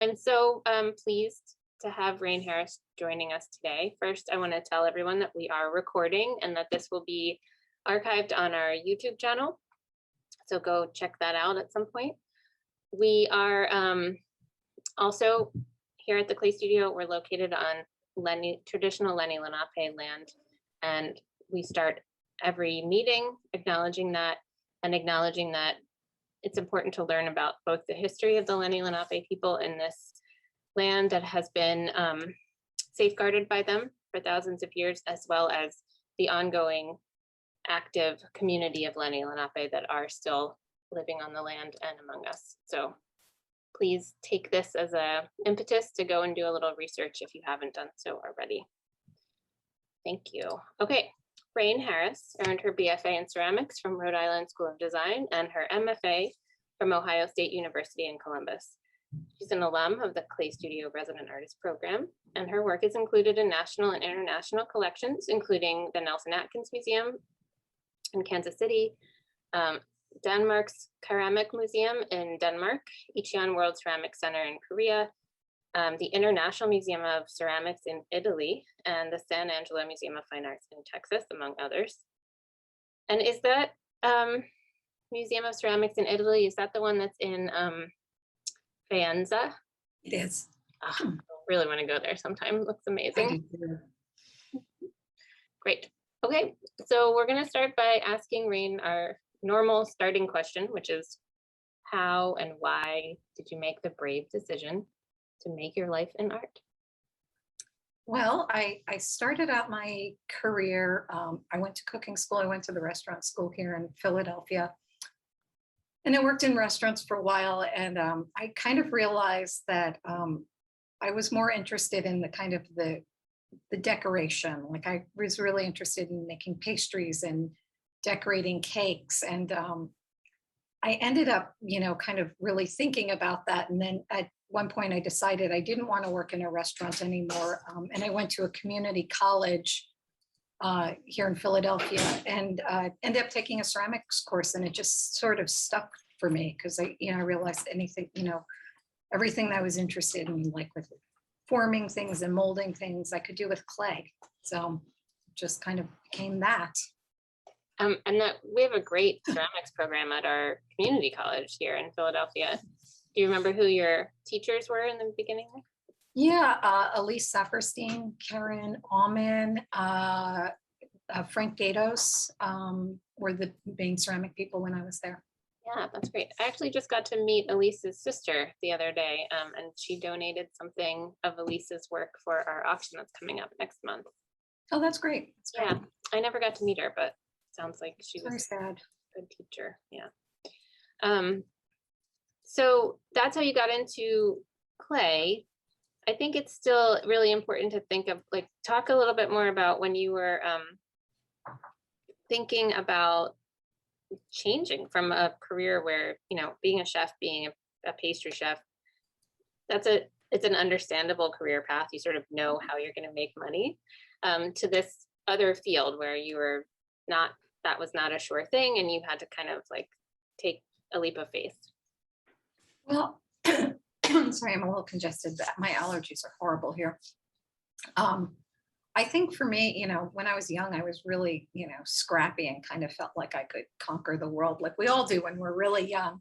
I'm so pleased to have Rain Harris joining us today. First, I want to tell everyone that we are recording and that this will be archived on our YouTube channel. So go check that out at some point. We are also here at the Clay Studio. We're located on traditional Lenni Lenape land, and we start every meeting acknowledging that it's important to learn about both the history of the Lenni Lenape people in this land that has been safeguarded by them for thousands of years, as well as the ongoing active community of Lenni Lenape that are still living on the land and among us. So please take this as an impetus to go and do a little research if you haven't done so already. Thank you. Okay, Rain Harris earned her BFA in ceramics from Rhode Island School of Design and her MFA from Ohio State University in Columbus. She's an alum of the Clay Studio Resident Artist Program, and her work is included in national and international collections, including the Nelson Atkins Museum in Kansas City, Denmark's Ceramic Museum in Denmark, Ichion World Ceramic Center in Korea, the International Museum of Ceramics in Italy, and the San Angelo Museum of Fine Arts in Texas, among others. And is that Museum of Ceramics in Italy, is that the one that's in Faenza? It is. Oh, I really want to go there sometime. It looks amazing. Great. Okay, so we're going to start by asking Rain our normal starting question, which is how and why did you make the brave decision to make your life in art? Well, I started out my career, I went to cooking school, I went to the restaurant school here in Philadelphia, and I worked in restaurants for a while, and I kind of realized that I was more interested in the kind of the decoration. Like I was really interested in making pastries and decorating cakes, and I ended up, kind of really thinking about that. And then at one point I decided I didn't want to work in a restaurant anymore. And I went to a community college here in Philadelphia and ended up taking a ceramics course, and it just sort of stuck for me because I realized everything that I was interested in, like with forming things and molding things, I could do with clay. So just kind of became that. And that we have a great ceramics program at our community college here in Philadelphia. Do you remember who your teachers were in the beginning? Yeah, Elise Saperstein, Karen Allman, Frank Gatos were the main ceramic people when I was there. Yeah, that's great. I actually just got to meet Elise's sister the other day, and she donated something of Elise's work for our auction that's coming up next month. Oh, that's great. That's great. Yeah, I never got to meet her, but sounds like she was very sad. A good teacher. Yeah. So that's how you got into clay. I think it's still really important to think of, talk a little bit more about when you were thinking about changing from a career where, being a chef, being a pastry chef, it's an understandable career path. You sort of know how you're going to make money, to this other field where you were that was not a sure thing, and you had to kind of take a leap of faith. Well, sorry, I'm a little congested. My allergies are horrible here. I think for me, when I was young, I was really, scrappy and kind of felt like I could conquer the world, like we all do when we're really young.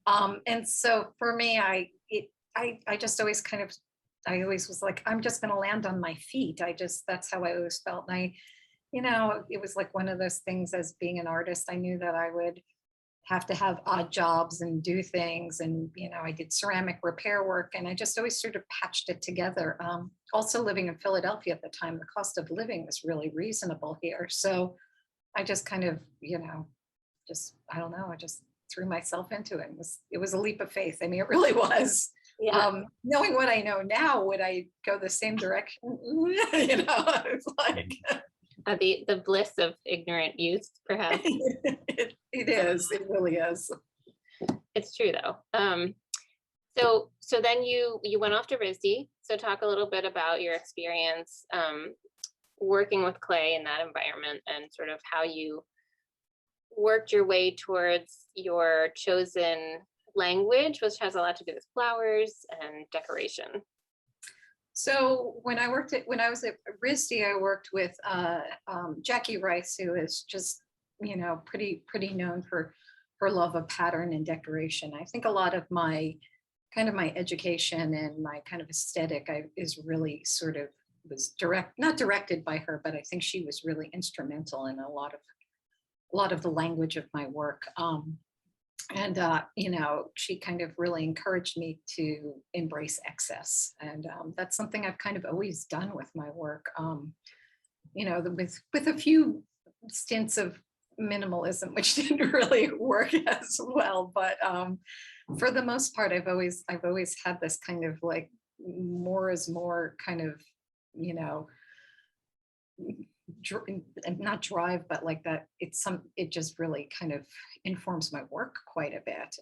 And so for me, I just always I always was like, I'm just going to land on my feet. That's how I always felt. And it was like one of those things as being an artist, I knew that I would have to have odd jobs and do things. And, I did ceramic repair work, and I just always sort of patched it together. Also living in Philadelphia at the time, the cost of living was really reasonable here. So I just kind of, I don't know, I just threw myself into it. It was a leap of faith. I mean, it really was. Yeah. Knowing what I know now, would I go the same direction? It's like the bliss of ignorant youth, perhaps. It is. It really is. It's true, though. So then you went off to RISD. So talk a little bit about your experience working with clay in that environment, and sort of how you worked your way towards your chosen language, which has a lot to do with flowers and decoration. So when I was at RISD, I worked with Jackie Rice, who is just, pretty known for her love of pattern and decoration. I think a lot of my my education and my kind of aesthetic is really sort of was not directed by her, but I think she was really instrumental in a lot of the language of my work. And she kind of really encouraged me to embrace excess, and that's something I've kind of always done with my work. With a few stints of minimalism, which didn't really work as well, but for the most part, I've always had this kind of like more is more kind of, not drive, but like that it just really kind of informs my work quite a bit.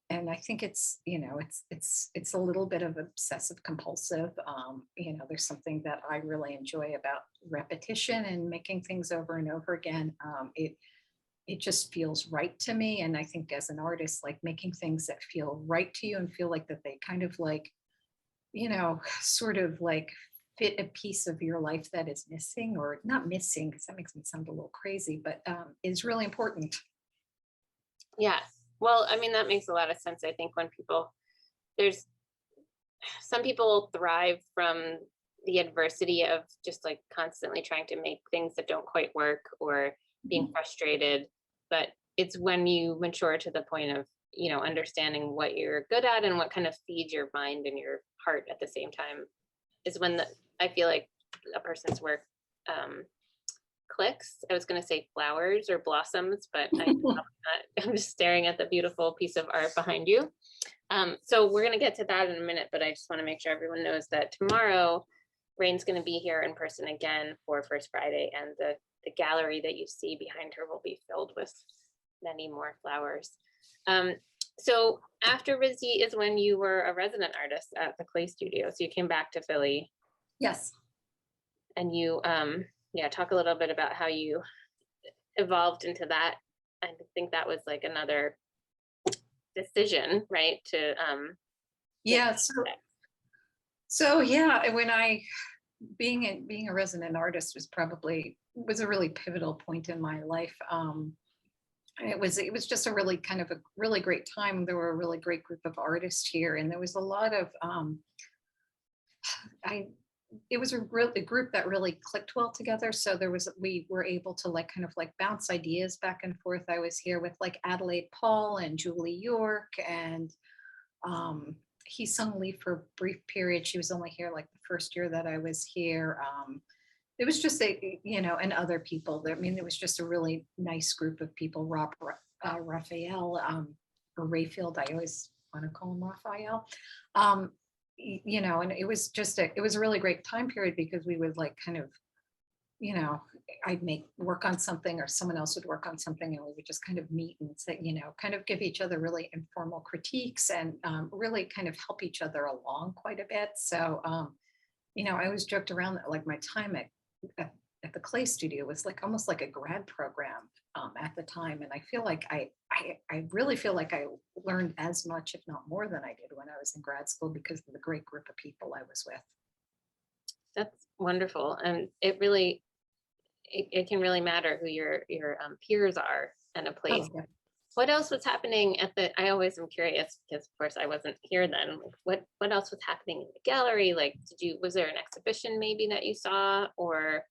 And I think it's a little bit of obsessive compulsive. There's something that I really enjoy about repetition and making things over and over again. It just feels right to me. And I think as an artist, like making things that feel right to you and feel like that they kind of like, sort of like fit a piece of your life that is missing, or not missing, because that makes me sound a little crazy, but is really important. Yeah. Well, I mean, that makes a lot of sense. I think when there's some people thrive from the adversity of just like constantly trying to make things that don't quite work or being frustrated. But it's when you mature to the point of, understanding what you're good at and what kind of feeds your mind and your heart at the same time is when I feel like a person's work clicks. I was going to say flowers or blossoms, but I'm just staring at the beautiful piece of art behind you. So we're going to get to that in a minute, but I just want to make sure everyone knows that tomorrow Rain's going to be here in person again for First Friday, and the gallery that you see behind her will be filled with many more flowers. So after RISD is when you were a resident artist at the Clay Studio. So you came back to Philly. Yes. And you, talk a little bit about how you evolved into that. I think that was like another decision, right? To yeah. So yeah, when being a resident artist was a really pivotal point in my life. It was just a really kind of a really great time. There were a really great group of artists here, and there was a lot of it was a group that really clicked well together. So we were able to like kind of like bounce ideas back and forth. I was here with like Adelaide Paul and Julie York, and he sung lead for a brief period. She was only here like the first year that I was here. It was just and other people. I mean, it was just a really nice group of people. Raphael, or Rayfield, I always want to call him Raphael. And it was it was a really great time period, because we would like kind of, I'd work on something, or someone else would work on something, and we would just kind of meet and say, kind of give each other really informal critiques, and really kind of help each other along quite a bit. So, I always joked around that like my time at the Clay Studio was like almost like a grad program at the time. And I feel like I really feel like I learned as much, if not more, than I did when I was in grad school, because of the great group of people I was with. That's wonderful. And it can really matter who your peers are in a place. Oh, yeah. What else was happening I always am curious, because of course I wasn't here then. What else was happening in the gallery? Like, was there an exhibition maybe that you saw, or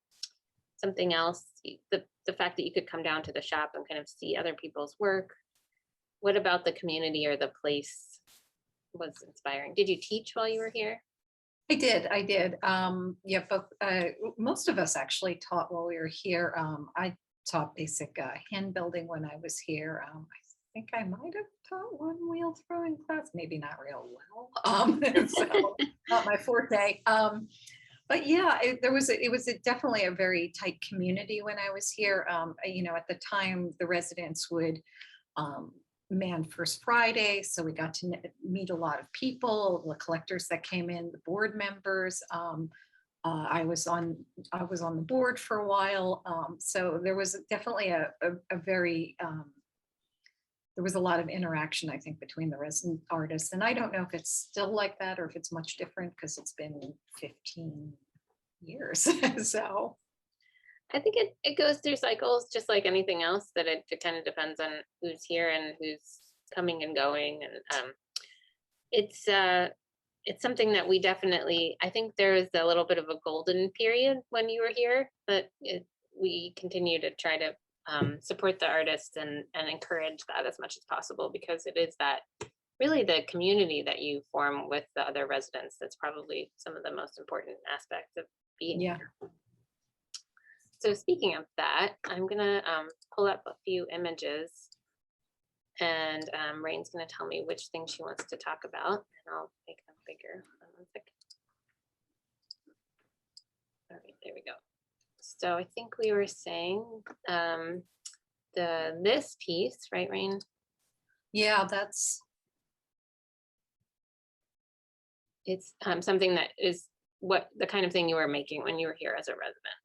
something else? The fact that you could come down to the shop and kind of see other people's work. What about the community or the place was inspiring? Did you teach while you were here? I did. Yeah, both. Most of us actually taught while we were here. I taught basic hand building when I was here. I think I might have taught one wheel throwing class, maybe not real well. So not my forte. But yeah, it was definitely a very tight community when I was here. At the time, the residents would man First Friday, so we got to meet a lot of people, the collectors that came in, the board members. I was on the board for a while, so there was definitely a very there was a lot of interaction, I think, between the resident artists. And I don't know if it's still like that or if it's much different because it's been 15 years. So, I think it goes through cycles just like anything else, that it kind of depends on who's here and who's coming and going. And it's something that we definitely, I think there was a little bit of a golden period when you were here, but we continue to try to support the artists and encourage that as much as possible, because it is that really the community that you form with the other residents that's probably some of the most important aspects of being here. So speaking of that, I'm gonna pull up a few images, and Rain's gonna tell me which thing she wants to talk about, and I'll make them bigger. Hold on 1 second. All right, there we go. So I think we were saying this piece, right, Rain? yeah, It's something that is what the kind of thing you were making when you were here as a resident.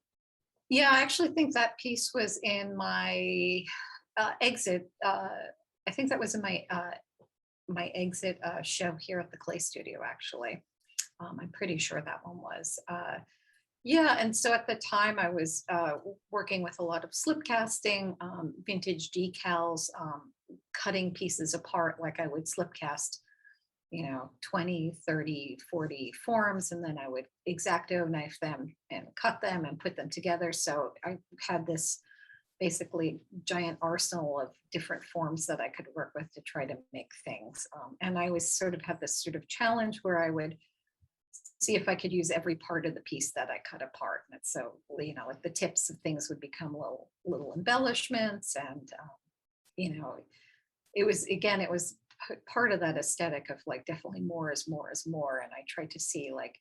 yeah, I actually think that piece was in my exit. I think that was in my my exit show here at the Clay Studio, actually. I'm pretty sure that one was. Yeah, and so at the time I was working with a lot of slip casting, vintage decals, cutting pieces apart. Like I would slip cast, 20, 30, 40 forms, and then I would X-Acto knife them and cut them and put them together. So I had this basically giant arsenal of different forms that I could work with to try to make things. And I always sort of had this sort of challenge where I would see if I could use every part of the piece that I cut apart. And so, like the tips of things would become little embellishments. And, it was part of that aesthetic of like, definitely more is more is more. And I tried to see like,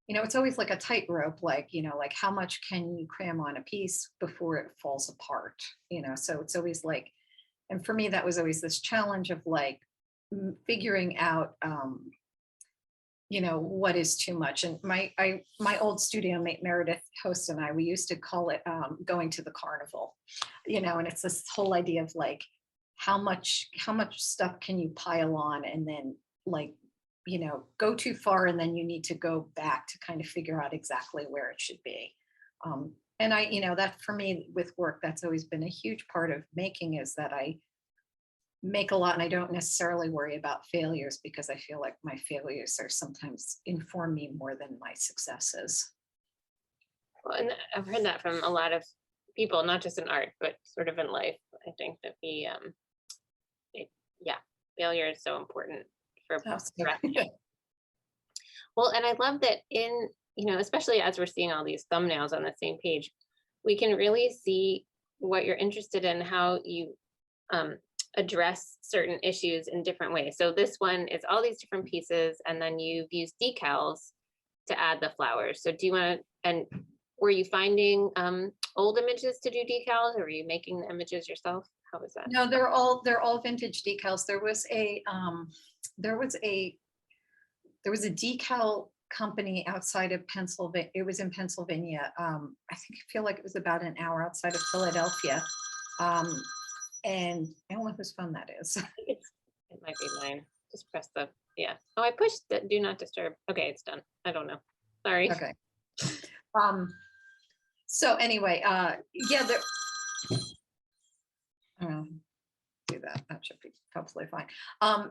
it's always like a tightrope, like, like how much can you cram on a piece before it falls apart, so it's always like, and for me, that was always this challenge of like figuring out, what is too much. And my old studio mate Meredith Host and I, we used to call it going to the carnival, and it's this whole idea of like how much stuff can you pile on, and then like go too far, and then you need to go back to kind of figure out exactly where it should be. And I, that for me with work, that's always been a huge part of making, is that I make a lot and I don't necessarily worry about failures, because I feel like my failures are sometimes inform me more than my successes. Well, and I've heard that from a lot of people, not just in art, but sort of in life. I think that failure is so important for progression. Well, and I love that especially as we're seeing all these thumbnails on the same page, we can really see what you're interested in, how you address certain issues in different ways. So this one is all these different pieces, and then you've used decals to add the flowers. So do you want to, and were you finding old images to do decals, or were you making the images yourself? How was that? No, they're all vintage decals. There was a decal company outside of Pennsylvania. It was in Pennsylvania. I feel like it was about an hour outside of Philadelphia. And I don't know whose phone that is. It might be mine. Just press the, yeah. Oh, I pushed the do not disturb. Okay, it's done. I don't know. Sorry. Okay. So anyway, yeah, do that. That should be hopefully fine.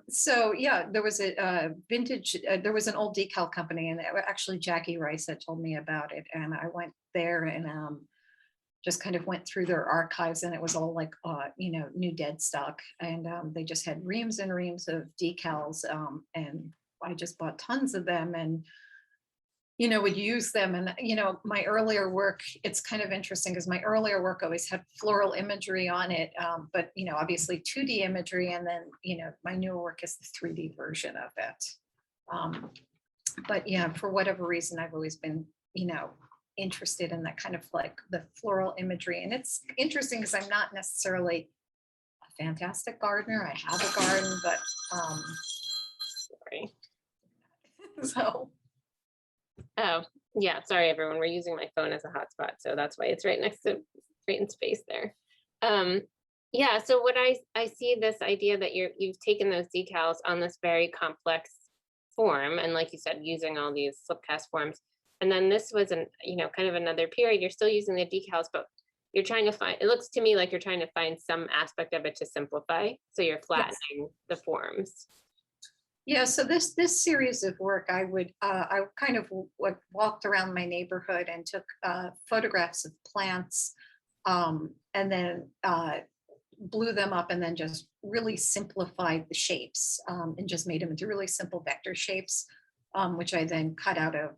So yeah, there was a vintage, there was an old decal company, and actually Jackie Rice had told me about it, and I went there and just kind of went through their archives, and it was all like new dead stock, and they just had reams and reams of decals, and I just bought tons of them, and would use them. And my earlier work, it's kind of interesting because my earlier work always had floral imagery on it, but obviously 2D imagery, and then my newer work is the 3D version of it. But yeah, for whatever reason, I've always been interested in that kind of like the floral imagery. And it's interesting because I'm not necessarily a fantastic gardener. I have a garden, but Sorry. So oh yeah, sorry everyone, we're using my phone as a hotspot, so that's why it's right next to, right in space there. Yeah, so what I see this idea that you've taken those decals on this very complex form, and like you said, using all these slip cast forms. And then this was an, kind of another period. You're still using the decals, but you're trying to find, it looks to me like you're trying to find some aspect of it to simplify. So you're Yes. flattening the forms. Yeah, so this series of work, I kind of walked around my neighborhood and took photographs of plants, and then blew them up, and then just really simplified the shapes, and just made them into really simple vector shapes, which I then cut out of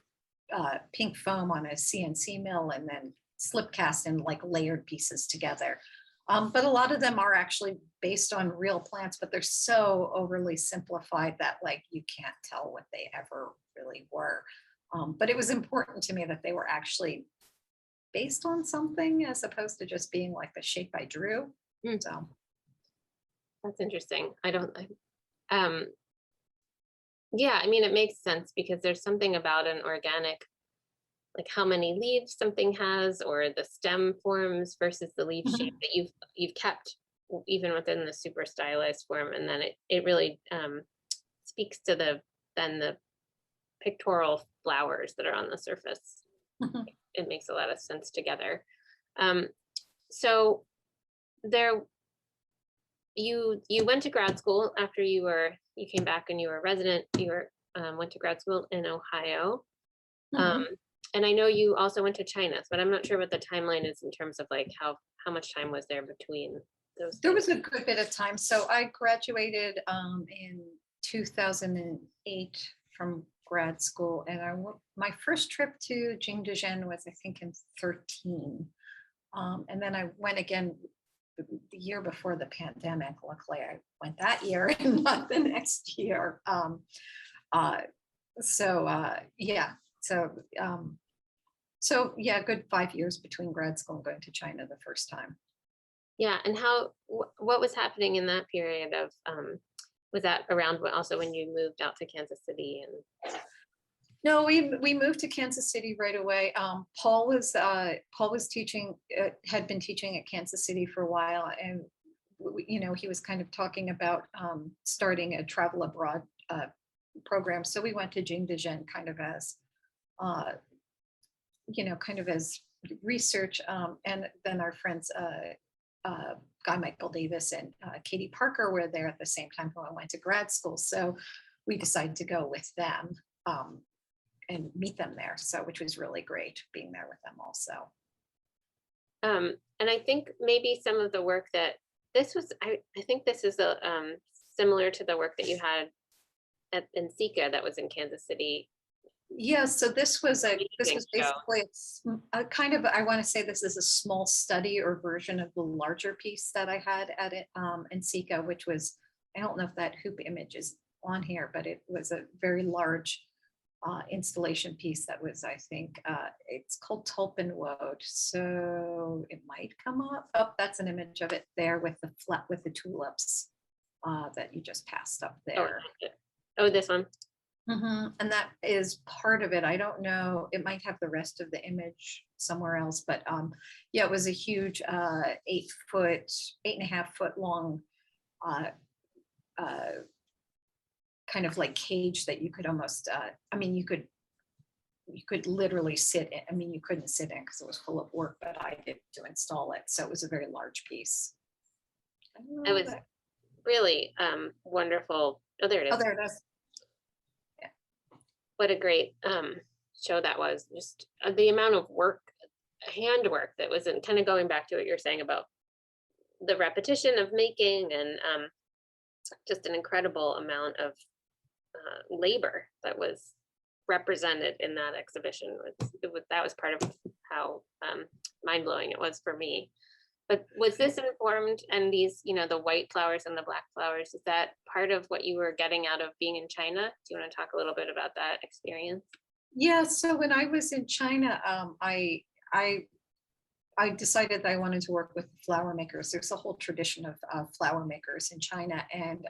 pink foam on a CNC mill, and then slip cast and like layered pieces together. But a lot of them are actually based on real plants, but they're so overly simplified that like you can't tell what they ever really were. But it was important to me that they were actually based on something as opposed to just being like the shape I drew. Mm, So that's interesting. Um, yeah, I mean, it makes sense because there's something about an organic, like how many leaves something has, or the stem forms versus the leaf shape mhm. that you've kept even within the super stylized form, and then it really speaks to the pictorial flowers that are on the surface. It makes a lot of sense together. Um, so there, you went to grad school after you came back and you were a resident. You went to grad school in Ohio. Um, Mhm. and I know you also went to China, but I'm not sure what the timeline is in terms of like how much time was there between those There things. was a good bit of time. So I graduated in 2008 from grad school, and my first trip to Jingdezhen was, I think, in 13. And then I went again the year before the pandemic. Luckily, I went that year and not the next year. Uh, yeah, so yeah, good 5 years between grad school and going to China the first time. Yeah, and what was happening in that period of was that around also when you moved out to Kansas City and No, we moved to Kansas City right away. Paul was teaching, had been teaching at Kansas City for a while, and he was kind of talking about starting a travel abroad program. So we went to Jingdezhen uh, kind of as research, and then our friends Guy Michael Davis and Katie Parker were there at the same time who I went to grad school. So we decided to go with them. And meet them there. So, which was really great being there with them also. and I think maybe some of the work that this was I think this is similar to the work that you had in Sika that was in Kansas City. Yeah, so this was Show. basically a kind of, I want to say this is a small study or version of the larger piece that I had at it in Sika, which was, I don't know if that hoop image is on here, but it was a very large installation piece that was, I think, it's called Tulpenwood. So it might come up. Oh, that's an image of it there with the tulips that you just passed up there. Oh, this one. And that is part of it. I don't know. It might have the rest of the image somewhere else, but yeah, it was a huge 8.5 foot long kind of like cage that you could almost, I mean, you could literally sit in. I mean, you couldn't sit in because it was full of work, but I did to install it. So it was a very large piece. It was really wonderful. Oh, there it is. Oh, there it is. Yeah. What a great show that was. Just the amount of work, handwork that was in, kind of going back to what you're saying about the repetition of making, and just an incredible amount of labor that was represented in that exhibition. That was part of how mind-blowing it was for me. But was this informed, and these, the white flowers and the black flowers, is that part of what you were getting out of being in China? Do you want to talk a little bit about that experience? Yeah. So when I was in China, I decided that I wanted to work with flower makers. There's a whole tradition of flower makers in China, and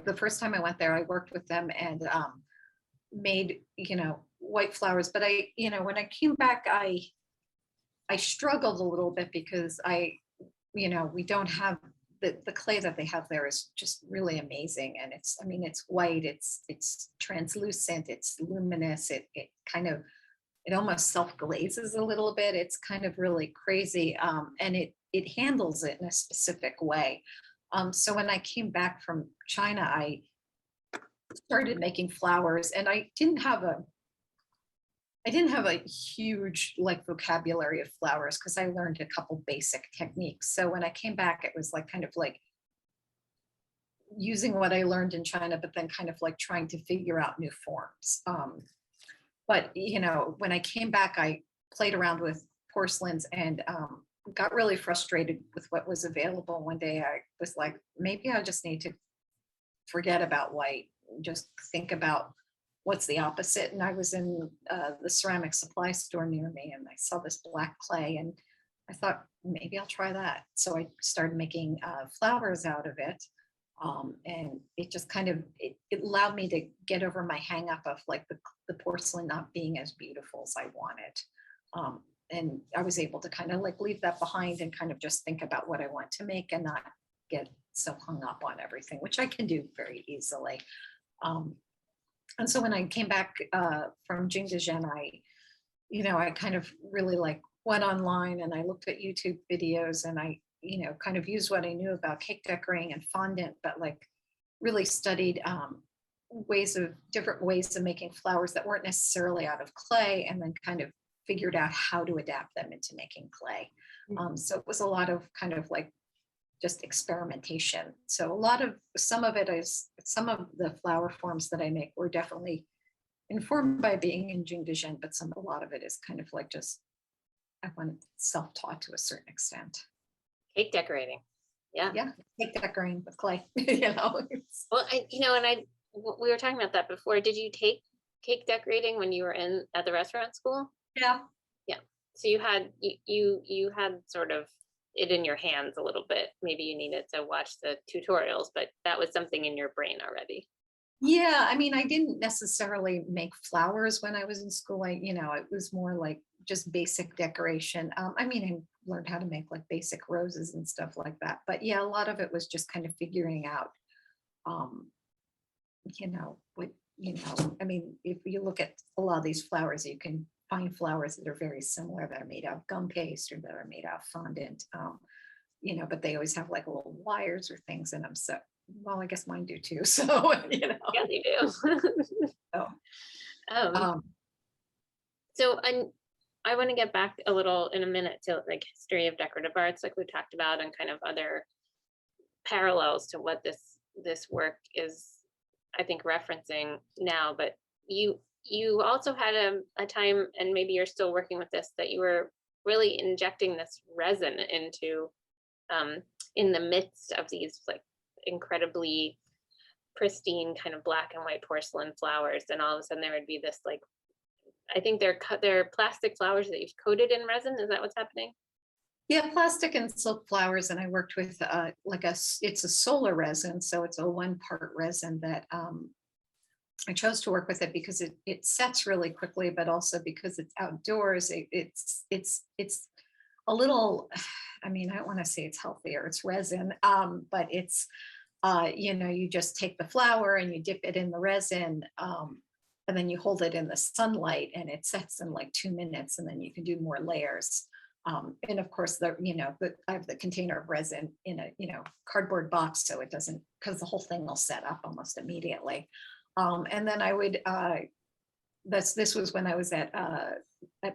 the first time I went there, I worked with them and made white flowers. But when I came back, I struggled a little bit because you know, we don't have the clay that they have there is just really amazing. And it's, I mean, it's white, it's translucent, it's luminous, it kind of, it almost self glazes a little bit. It's kind of really crazy. And it handles it in a specific way. So when I came back from China, I started making flowers, and I didn't have a huge like vocabulary of flowers because I learned a couple basic techniques. So when I came back, it was like kind of like using what I learned in China, but then kind of like trying to figure out new forms. But you know, when I came back, I played around with porcelains and got really frustrated with what was available. One day I was like, maybe I just need to forget about white, just think about what's the opposite. And I was in the ceramic supply store near me, and I saw this black clay, and I thought maybe I'll try that. So I started making flowers out of it. And it just kind of, it allowed me to get over my hang up of like the porcelain not being as beautiful as I wanted. And I was able to kind of like leave that behind and kind of just think about what I want to make and not get so hung up on everything, which I can do very easily. And so when I came back from Jingdezhen, I kind of really like went online and I looked at YouTube videos, and I, kind of used what I knew about cake decorating and fondant, but like really studied different ways of making flowers that weren't necessarily out of clay, and then kind of figured out how to adapt them into making clay. So it was a lot of kind of like just experimentation. So some of the flower forms that I make were definitely informed by being in Jingdezhen, but a lot of it is kind of like just, I went self-taught to a certain extent. Cake decorating. Yeah. Yeah, cake decorating with clay, Well, we were talking about that before. Did you take cake decorating when you were at the restaurant school? Yeah. Yeah. So you had sort of it in your hands a little bit. Maybe you needed to watch the tutorials, but that was something in your brain already. Yeah, I mean, I didn't necessarily make flowers when I was in school. It was more like just basic decoration. I mean, I learned how to make like basic roses and stuff like that. But yeah, a lot of it was just kind of figuring out, um, I mean, if you look at a lot of these flowers, you can find flowers that are very similar, that are made out of gum paste or that are made out of fondant, but they always have like little wires or things in them. So, well, I guess mine do too. So, Yeah, they do. So, so I want to get back a little in a minute to like history of decorative arts, like we talked about, and kind of other parallels to what this work is, I think, referencing now. But you also had a time, and maybe you're still working with this, that you were really injecting this resin into in the midst of these like incredibly pristine kind of black and white porcelain flowers, and all of a sudden there would be this like, I think they're plastic flowers that you've coated in resin. Is that what's happening? yeah, plastic and silk flowers. And I worked with it's a solar resin. So it's a 1-part resin that I chose to work with it because it sets really quickly, but also because it's outdoors. It's a little, I mean, I don't want to say it's healthier, it's resin, but it's, you just take the flower and you dip it in the resin, and then you hold it in the sunlight and it sets in like 2 minutes, and then you can do more layers. And of course, I have the container of resin in a, cardboard box, so it doesn't, because the whole thing will set up almost immediately. And then I would, this was when I was at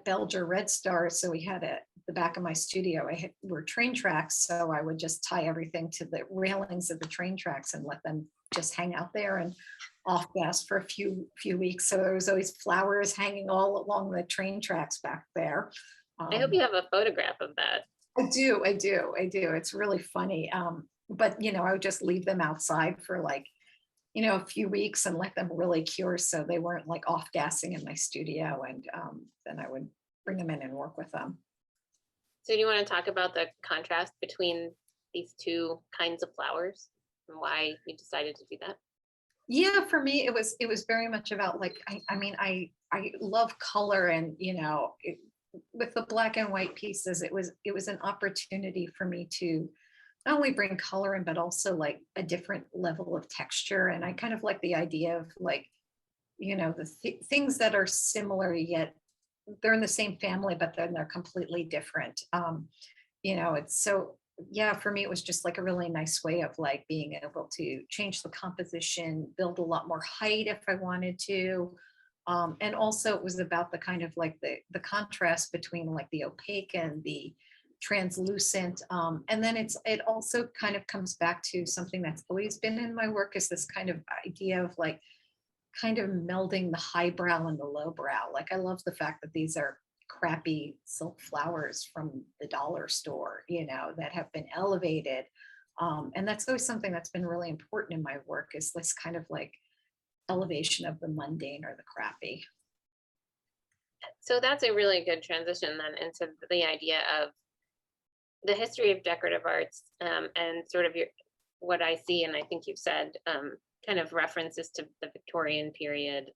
Belger Red Star. So we had the back of my studio, were train tracks. So I would just tie everything to the railings of the train tracks and let them just hang out there and off gas for a few weeks. So there was always flowers hanging all along the train tracks back there. I hope you have a photograph of that. I do. It's really funny. But I would just leave them outside for like, a few weeks and let them really cure, so they weren't like off gassing in my studio. And then I would bring them in and work with them. So do you want to talk about the contrast between these two kinds of flowers and why you decided to do that? Yeah, for me, it was very much about like, I mean, I love color, and with the black and white pieces, it was an opportunity for me to not only bring color in, but also like a different level of texture. And I kind of like the idea of like, things that are similar, yet they're in the same family, but then they're completely different. It's so, yeah, for me, it was just like a really nice way of like being able to change the composition, build a lot more height if I wanted to. And also it was about the kind of like the contrast between like the opaque and the translucent. And then it also kind of comes back to something that's always been in my work, is this kind of idea of like kind of melding the highbrow and the lowbrow. Like I love the fact that these are crappy silk flowers from the dollar store, that have been elevated. And that's always something that's been really important in my work, is this kind of like elevation of the mundane or the crappy. So that's a really good transition then into the idea of the history of decorative arts, and sort of what I see, and I think you've said, kind of references to the Victorian period,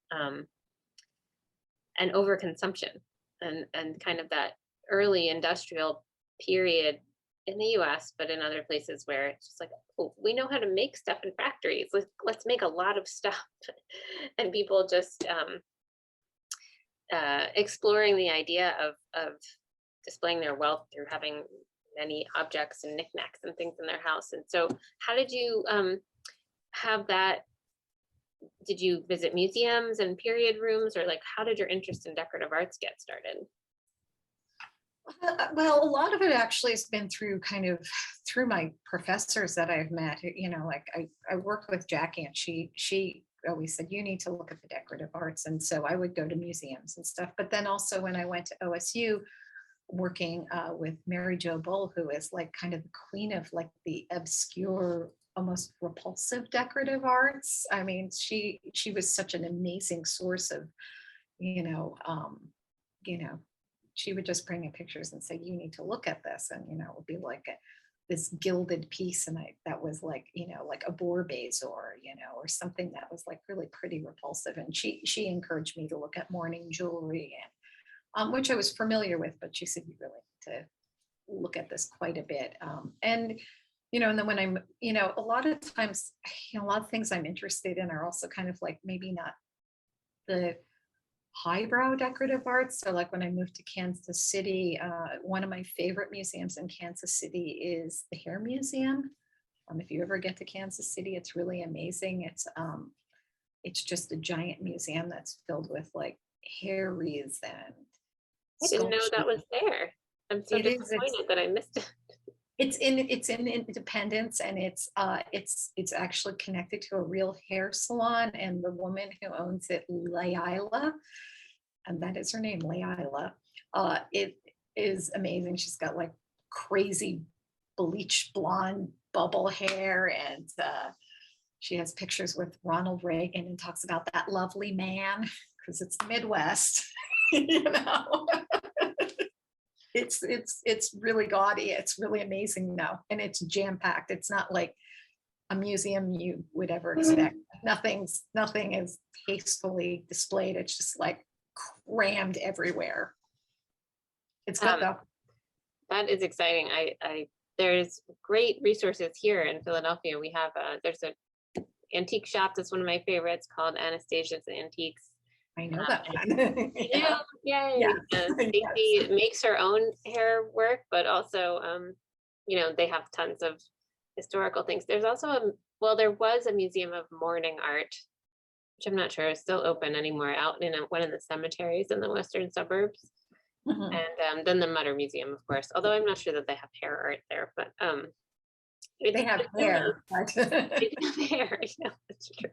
and overconsumption, and kind of that early industrial period in the US, but in other places where it's just like, oh, we know how to make stuff in factories. Let's make a lot of stuff. And people just exploring the idea of displaying their wealth through having many objects and knickknacks and things in their house. And so how did you have that? Did you visit museums and period rooms, or like how did your interest in decorative arts get started? Well, a lot of it actually has been through through my professors that I've met. Like I worked with Jackie, and she always said, you need to look at the decorative arts. And so I would go to museums and stuff. But then also when I went to OSU, working with Mary Jo Bull, who is like kind of the queen of like the obscure, almost repulsive decorative arts. I mean, she was such an amazing source of, you know, she would just bring in pictures and say, you need to look at this. And, it would be like this gilded piece. And that was like, like a boar basil, or something that was like really pretty repulsive. And she encouraged me to look at mourning jewelry, and which I was familiar with, but she said, you really need to look at this quite a bit. And then when I'm, a lot of times, a lot of things I'm interested in are also kind of like maybe not the highbrow decorative arts. So like when I moved to Kansas City, one of my favorite museums in Kansas City is the Hair Museum. If you ever get to Kansas City, it's really amazing. It's just a giant museum that's filled with like hair wreaths and I didn't know that was there. I'm so disappointed that I missed it. It's in Independence, and it's actually connected to a real hair salon, and the woman who owns it, Layla, and that is her name, Layla. It is amazing. She's got like crazy bleach blonde bubble hair, and she has pictures with Ronald Reagan and talks about that lovely man, because it's the Midwest. It's really gaudy. It's really amazing now, and it's jam packed. It's not like a museum you would ever expect. Nothing is hastily displayed. It's just like crammed everywhere. It's good though. That is exciting. There's great resources here in Philadelphia. We have there's a antique shop that's one of my favorites called Anastasia's Antiques. I know that one. Yeah. Stacy makes her own hair work, but also, they have tons of historical things. There's also there was a museum of mourning art, which I'm not sure is still open anymore, out in one of the cemeteries in the western suburbs. Mm-hmm. And then the Mutter Museum, of course, although I'm not sure that they have hair art there, but they have hair. They have hair. Yeah, that's true.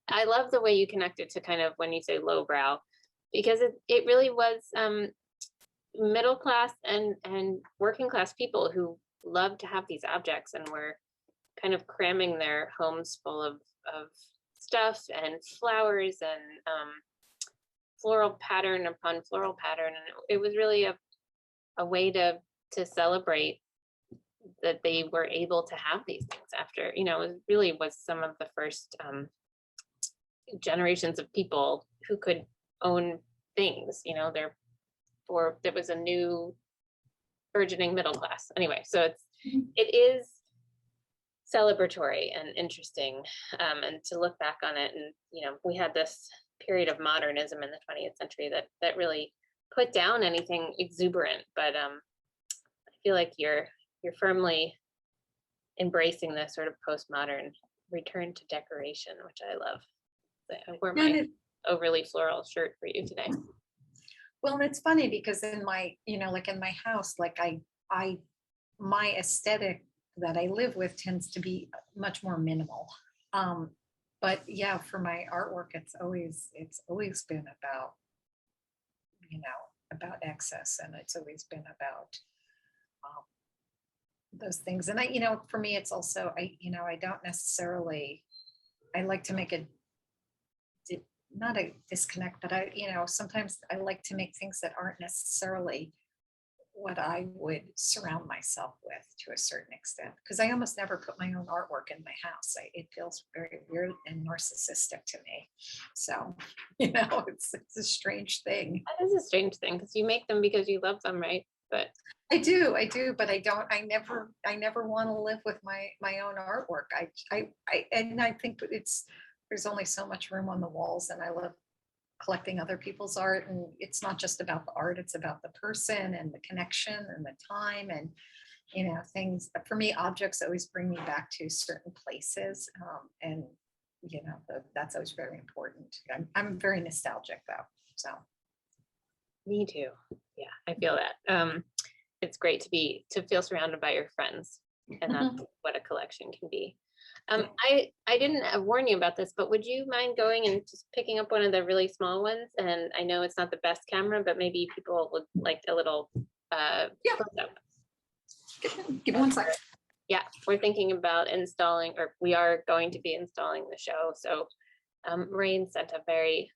I love the way you connected to kind of when you say lowbrow, because it really was middle class and working class people who loved to have these objects and were kind of cramming their homes full of stuff and flowers and floral pattern upon floral pattern. And it was really a way to celebrate that they were able to have these things after, it really was some of the first generations of people who could own things, you know, there was a new burgeoning middle class. Anyway, so it is celebratory and interesting, and to look back on it. And you know, we had this period of modernism in the 20th century that really put down anything exuberant, but I feel like you're firmly embracing this sort of postmodern return to decoration, which I love. I wore my overly floral shirt for you today. Well, it's funny because in my, you know, like in my house, like my aesthetic that I live with tends to be much more minimal. But yeah, for my artwork, it's always been about, you know, about excess, and it's always been about those things. And you know, for me, it's also, I don't necessarily, I like to make not a disconnect, but sometimes I like to make things that aren't necessarily what I would surround myself with to a certain extent, because I almost never put my own artwork in my house. It feels very weird and narcissistic to me. So, you know, it's a strange thing. That is a strange thing, because you make them because you love them, right? But I do, but I never want to live with my own artwork. I think there's only so much room on the walls, and I love collecting other people's art. And it's not just about the art, it's about the person and the connection and the time, and you know, things. For me, objects always bring me back to certain places, and you know, that's always very important. I'm very nostalgic though, so. Me too. Yeah, I feel that. It's great to feel surrounded by your friends, and that's what a collection can be. I didn't warn you about this, but would you mind going and just picking up one of the really small ones? And I know it's not the best camera, but maybe people would like a little close-up. Give me one second. Yeah, we're thinking about installing, or we are going to be installing the show. So Rain sent a very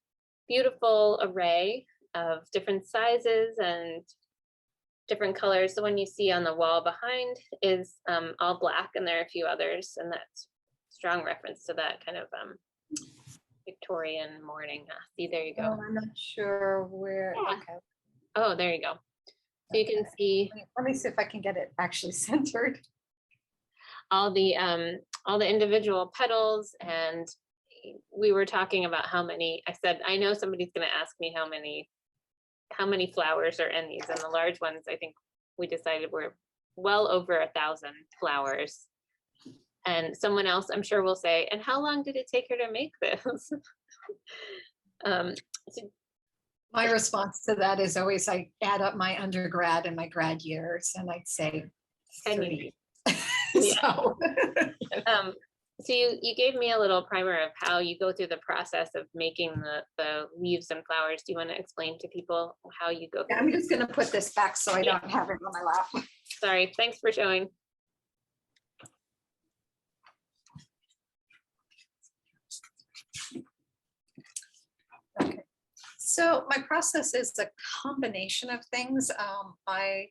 beautiful array of different sizes and different colors. The one you see on the wall behind is all black, and there are a few others, and that's strong reference to that kind of Victorian morning. See, there you go. Oh, I'm not sure where. Yeah. Okay. Oh, there you go. So you can see. Let me see if I can get it actually centered. All the individual petals, and we were talking about how many. I said, I know somebody's going to ask me how many flowers are in these, and the large ones, I think we decided were well over 1,000 flowers. And someone else, I'm sure, will say, and how long did it take her to make this? My response to that is always, I add up my undergrad and my grad years, and I'd say 30. So, so you gave me a little primer of how you go through the process of making the leaves and flowers. Do you want to explain to people how you go? I'm just going to put this back so I don't have it on my lap. Sorry, thanks for showing. Okay, so my process is a combination of things. I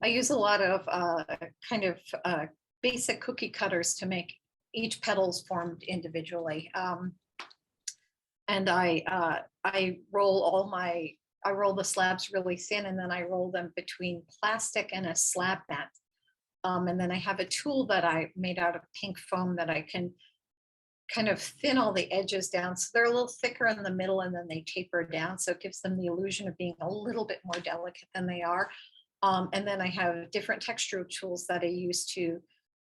use a lot of kind of basic cookie cutters to make each petals formed individually, and I roll the slabs really thin, and then I roll them between plastic and a slab mat, and then I have a tool that I made out of pink foam that I can kind of thin all the edges down, so they're a little thicker in the middle, and then they taper down, so it gives them the illusion of being a little bit more delicate than they are. And then I have different texture tools that I use to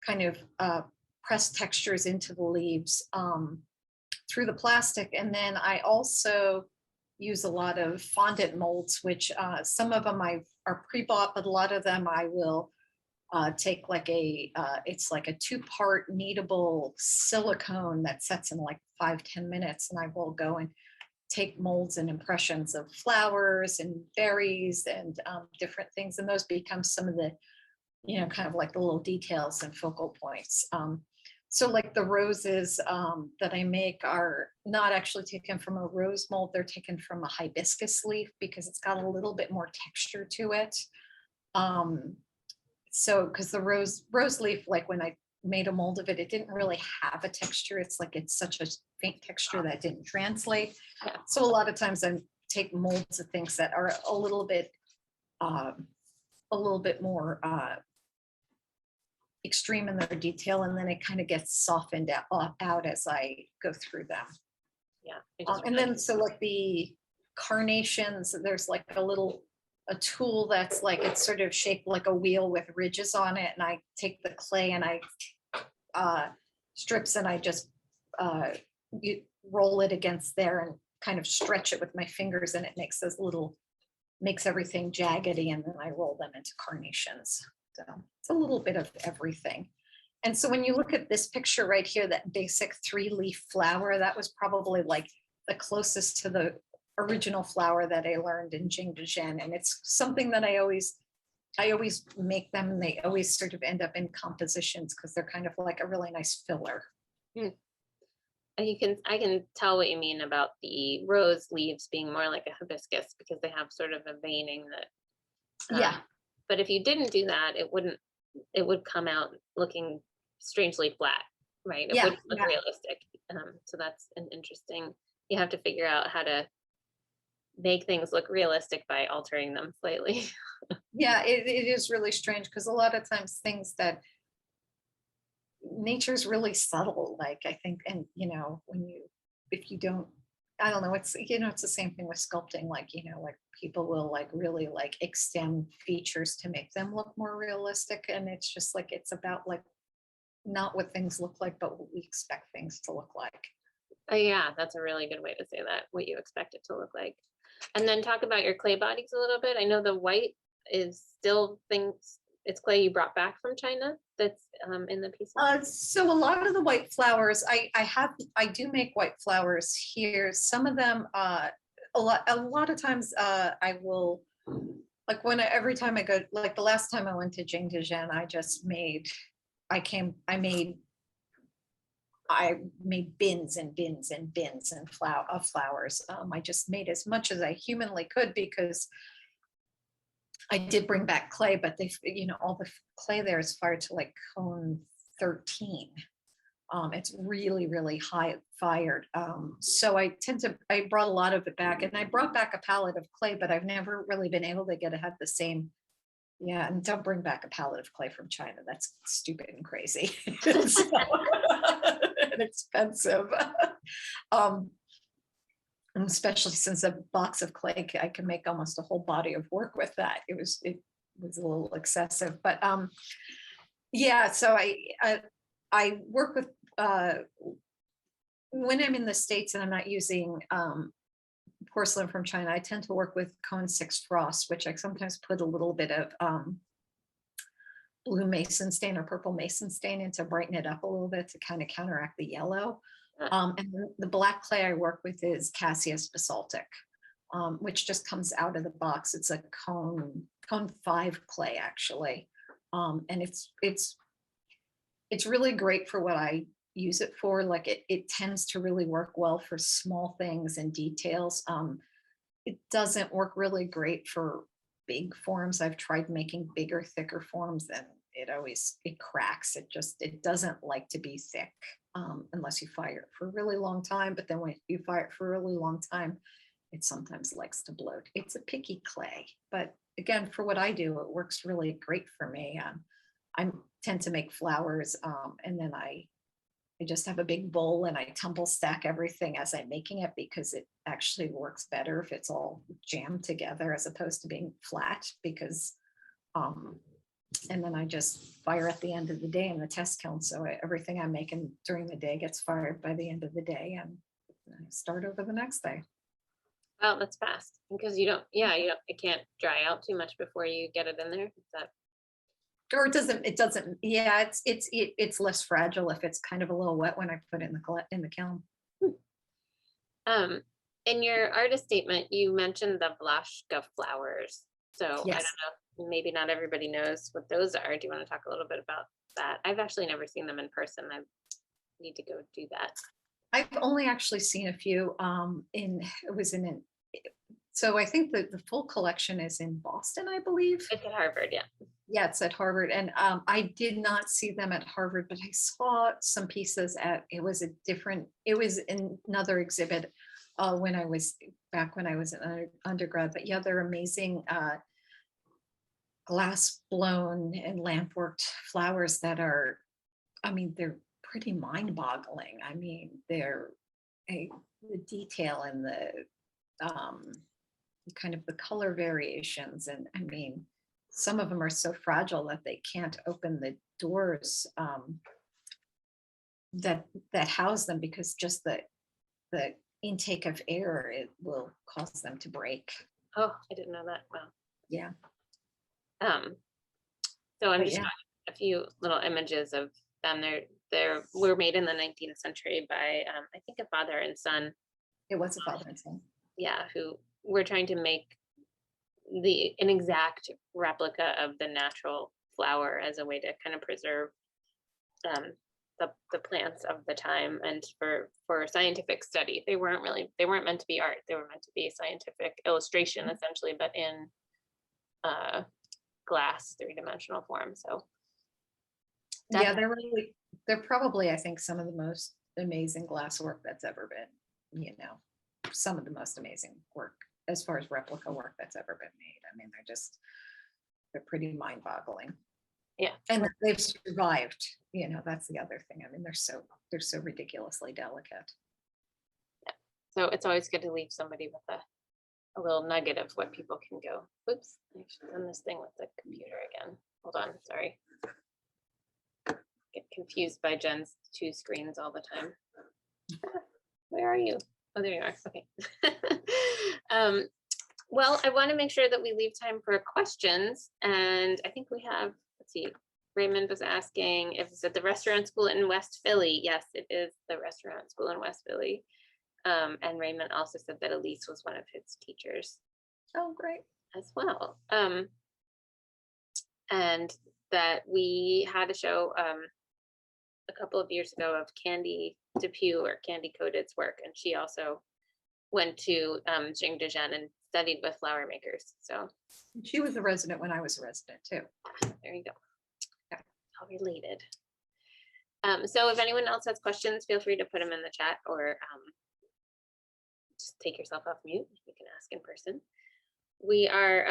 kind of press textures into the leaves through the plastic. And then I also use a lot of fondant molds, which some of them are pre-bought, but a lot of them I will take it's like a 2-part kneadable silicone that sets in like 5-10 minutes. And I will go and take molds and impressions of flowers and berries and different things. And those become some of the, you know, kind of like the little details and focal points. So like the roses that I make are not actually taken from a rose mold. They're taken from a hibiscus leaf because it's got a little bit more texture to it. So because the rose leaf, like when I made a mold of it, it didn't really have a texture. It's such a faint texture that didn't translate. So a lot of times I'm take molds of things that are a little bit more extreme in their detail, and then it kind of gets softened out as I go through them. Yeah. And then so like the carnations, there's like a tool that's like, it's sort of shaped like a wheel with ridges on it, and I take the clay and I strips, and I just roll it against there and kind of stretch it with my fingers, and it makes everything jaggedy, and then I roll them into carnations. So it's a little bit of everything. And so when you look at this picture right here, that basic 3-leaf flower, that was probably like the closest to the original flower that I learned in Jingdezhen. And it's something that I always make them, and they always sort of end up in compositions because they're kind of like a really nice filler. And I can tell what you mean about the rose leaves being more like a hibiscus, because they have sort of a veining that Yeah. But if you didn't do that, it would come out looking strangely flat, right? It Yeah, wouldn't look yeah. realistic. So that's an interesting, you have to figure out how to make things look realistic by altering them slightly. Yeah, it is really strange because a lot of times things that nature's really subtle, like I think, and if you don't, I don't know, it's it's the same thing with sculpting, like like people will like really like extend features to make them look more realistic, and it's just like it's about like not what things look like, but what we expect things to look like. Yeah, that's a really good way to say that, what you expect it to look like. And then talk about your clay bodies a little bit. I know the white is still things, it's clay you brought back from China that's in the piece. So a lot of the white flowers, I do make white flowers here. Some of them, a lot of times, I will, like every time I go, like the last time I went to Jingdezhen, I made bins and bins and bins and flowers. I just made as much as I humanly could because I did bring back clay, but all the clay there is fired to like cone 13. It's really, really high fired. So I brought a lot of it back, and I brought back a palette of clay, but I've never really been able to have the same. Yeah, and don't bring back a palette of clay from China. That's stupid and crazy. And expensive. And especially since a box of clay, I can make almost a whole body of work with that. It was a little excessive, but yeah. So I work with when I'm in the States and I'm not using porcelain from China, I tend to work with cone 6 frost, which I sometimes put a little bit of blue mason stain or purple mason stain in to brighten it up a little bit to kind of counteract the yellow. And the black clay I work with is Cassius basaltic, which just comes out of the box. It's a cone 5 clay actually, and it's really great for what I use it for. Like it tends to really work well for small things and details. It doesn't work really great for big forms. I've tried making bigger, thicker forms, and it cracks. It doesn't like to be thick unless you fire it for a really long time. But then when you fire it for a really long time, it sometimes likes to bloat. It's a picky clay, but again, for what I do, it works really great for me. I tend to make flowers, and then I just have a big bowl and I tumble stack everything as I'm making it, because it actually works better if it's all jammed together as opposed to being flat, because and then I just fire at the end of the day in the test kiln. So everything I'm making during the day gets fired by the end of the day, and I start over the next day. Well, that's fast, because it can't dry out too much before you get it in there. Is that Or it doesn't. Yeah, it's less fragile if it's kind of a little wet when I put it in the kiln. In your artist statement, you mentioned the Vlashka flowers. So Yes. I don't know, maybe not everybody knows what those are. Do you want to talk a little bit about that? I've actually never seen them in person. I need to go do that. I've only actually seen a few. So I think that the full collection is in Boston, I believe. It's at Harvard, yeah. Yeah, it's at Harvard. And I did not see them at Harvard, but I saw some pieces it was in another exhibit when I was an undergrad. But yeah, they're amazing glass blown and lamp worked flowers that are, I mean, they're pretty mind boggling. I mean, the detail and the kind of the color variations. And I mean, some of them are so fragile that they can't open the doors that house them, because just the intake of air, it will cause them to break. Oh, I didn't know that. Wow. Yeah. So I'm But just yeah, showing a few little images of them. They were made in the 19th century by I think a father and son. it was a father and son. Yeah, who were trying to make an exact replica of the natural flower as a way to kind of preserve um, the plants of the time, and for scientific study. They weren't meant to be art. They were meant to be scientific illustration, essentially, but in glass 3-dimensional form. So Yeah, they're probably, I think, some of the most amazing glass work that's ever been, some of the most amazing work as far as replica work that's ever been made. I mean, they're pretty mind boggling. Yeah. And that they've survived, that's the other thing. I mean, they're so ridiculously delicate. Yeah. So it's always good to leave somebody with a little nugget of what people can go. Oops, I should done this thing with the computer again. Hold on, sorry. Get confused by Jen's 2 screens all the time. Where are you? Oh, there you are. Okay. Well, I want to make sure that we leave time for questions, and I think we have. Let's see. Raymond was asking if it's at the restaurant school in West Philly. Yes, it is the restaurant school in West Philly. And Raymond also said that Elise was one of his teachers. Oh, great. As well. And that we had a show a couple of years ago of Candy Depew, or Candy Coded's work, and she also went to Jingdezhen and studied with flower makers. So she was a resident when I was a resident too. There you go. Yeah. All related. So if anyone else has questions, feel free to put them in the chat, or just take yourself off mute. You can ask in person. We are,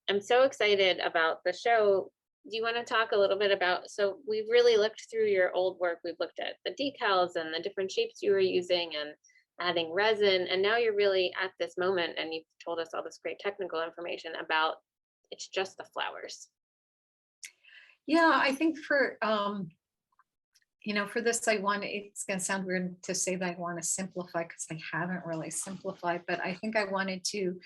I'm so excited about the show. Do you want to talk a little bit about, so we've really looked through your old work. We've looked at the decals and the different shapes you were using and adding resin. And now you're really at this moment, and you've told us all this great technical information about it's just the flowers. Yeah, I think for this, it's going to sound weird to say that I want to simplify, because I haven't really simplified, but I think I wanted to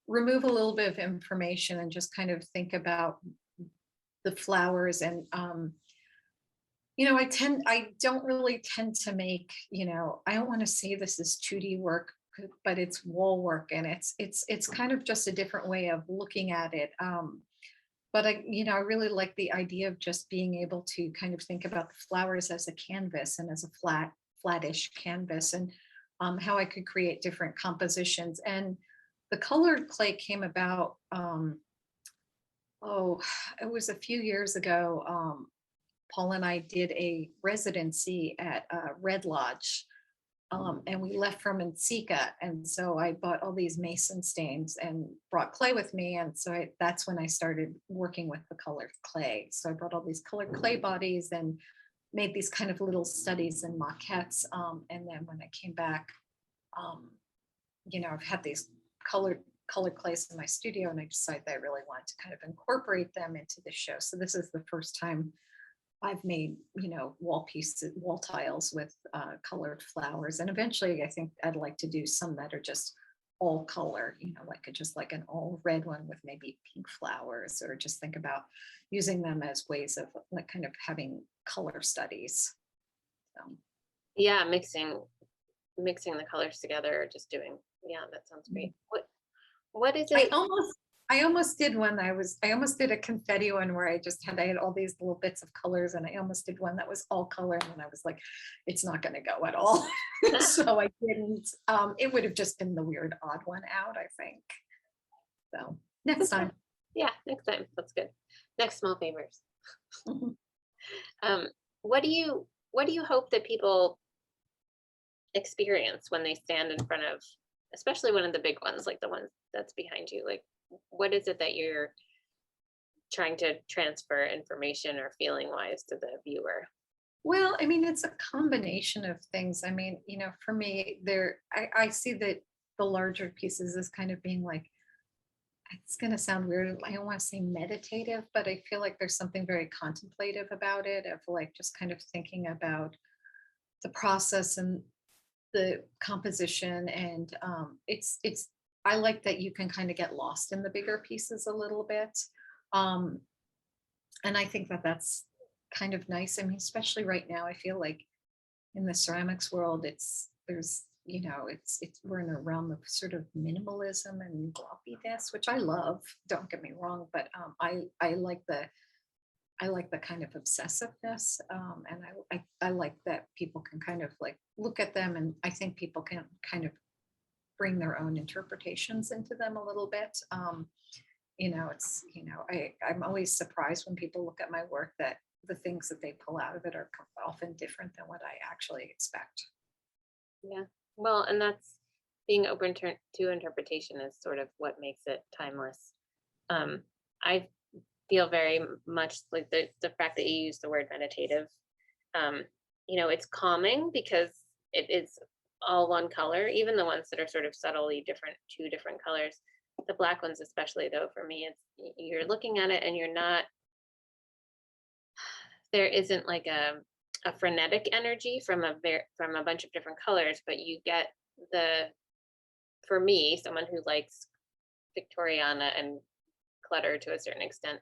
remove a little bit of information and just kind of think about the flowers. And I don't really tend to make, I don't want to say this is 2D work, but it's wall work, and it's kind of just a different way of looking at it. But I really like the idea of just being able to kind of think about the flowers as a canvas, and as a flattish canvas, and how I could create different compositions. And the colored clay came about, it was a few years ago. Paul and I did a residency at Red Lodge, and we left from Nsika. And so I bought all these mason stains and brought clay with me. And so that's when I started working with the colored clay. So I brought all these colored clay bodies and made these kind of little studies and maquettes. And then when I came back, I've had these colored clays in my studio, and I decided that I really wanted to kind of incorporate them into the show. So this is the first time I've made, wall tiles with colored flowers. And eventually I think I'd like to do some that are just all color, like an all red one with maybe pink flowers, or just think about using them as ways of like kind of having color studies. Yeah, mixing the colors together, or just doing, yeah, that sounds great. What is it? I almost did one. I almost did a confetti one where I had all these little bits of colors, and I almost did one that was all color, and then I was like, it's not going to go at all. So I didn't. It would have just been the weird odd one out, I think. So next time. Yeah, next time. That's good. Next small favors. What do you hope that people experience when they stand in front of especially one of the big ones, like the one that's behind you, like what is it that you're trying to transfer information or feeling wise to the viewer? Well, I mean, it's a combination of things. I mean, for me, I see that the larger pieces as kind of being like, it's going to sound weird. I don't want to say meditative, but I feel like there's something very contemplative about it, of like just kind of thinking about the process and the composition. And I like that you can kind of get lost in the bigger pieces a little bit. Um, and I think that that's kind of nice. I mean, especially right now, I feel like in the ceramics world, it's we're in a realm of sort of minimalism and gloppiness, which I love. Don't get me wrong, but I like the kind of obsessiveness, and I like that people can kind of like look at them, and I think people can kind of bring their own interpretations into them a little bit. I'm always surprised when people look at my work that the things that they pull out of it are often different than what I actually expect. Yeah. Well, and that's being open to interpretation is sort of what makes it timeless. I feel very much like the fact that you use the word meditative. Um, it's calming because it is all one color, even the ones that are sort of subtly different, two different colors. The black ones, especially though, for me, it's you're looking at it and you're not. There isn't like a frenetic energy from a bunch of different colors, but you get the for me, someone who likes Victoriana and clutter to a certain extent,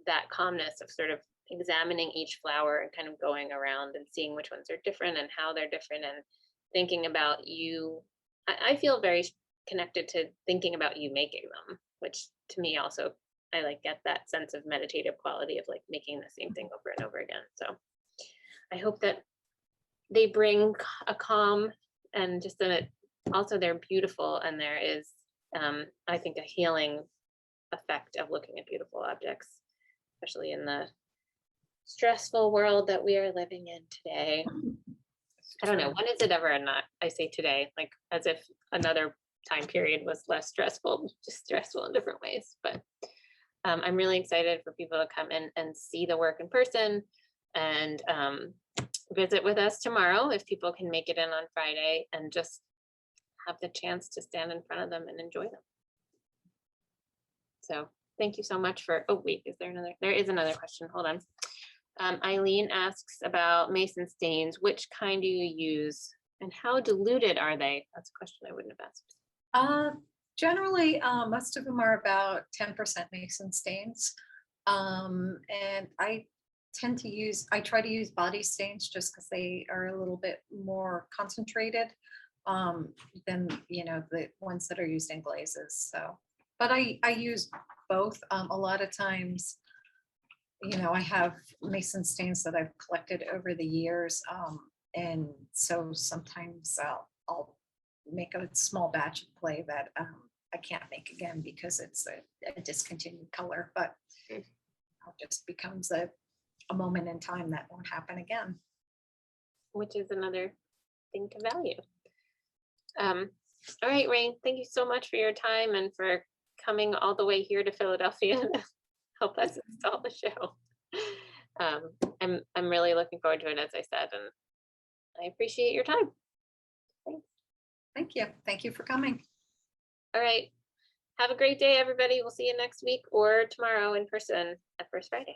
that calmness of sort of examining each flower and kind of going around and seeing which ones are different and how they're different and thinking about you. I feel very connected to thinking about you making them, which to me also I like get that sense of meditative quality of like making the same thing over and over again. So I hope that they bring a calm and just that also they're beautiful and there is I think a healing effect of looking at beautiful objects, especially in the stressful world that we are living in today. I don't know, when is it ever not, I say today, like as if another time period was less stressful, just stressful in different ways. But I'm really excited for people to come in and see the work in person and visit with us tomorrow if people can make it in on Friday and just have the chance to stand in front of them and enjoy them. So thank you so much for, oh wait, there is another question, hold on. Eileen asks about mason stains, which kind do you use and how diluted are they? That's a question I wouldn't have asked. Generally, most of them are about 10% mason stains. And I try to use body stains just because they are a little bit more concentrated than, the ones that are used in glazes. So, but I use both. A lot of times, I have mason stains that I've collected over the years. And so sometimes I'll make a small batch of clay that I can't make again because it's a discontinued color, but it just becomes a moment in time that won't happen again. Which is another thing to value. All right, Rain, thank you so much for your time and for coming all the way here to Philadelphia to help us install the show. I'm really looking forward to it, as I said, and I appreciate your time. Thanks. Thank you. Thank you for coming. All right. Have a great day, everybody. We'll see you next week or tomorrow in person at First Friday.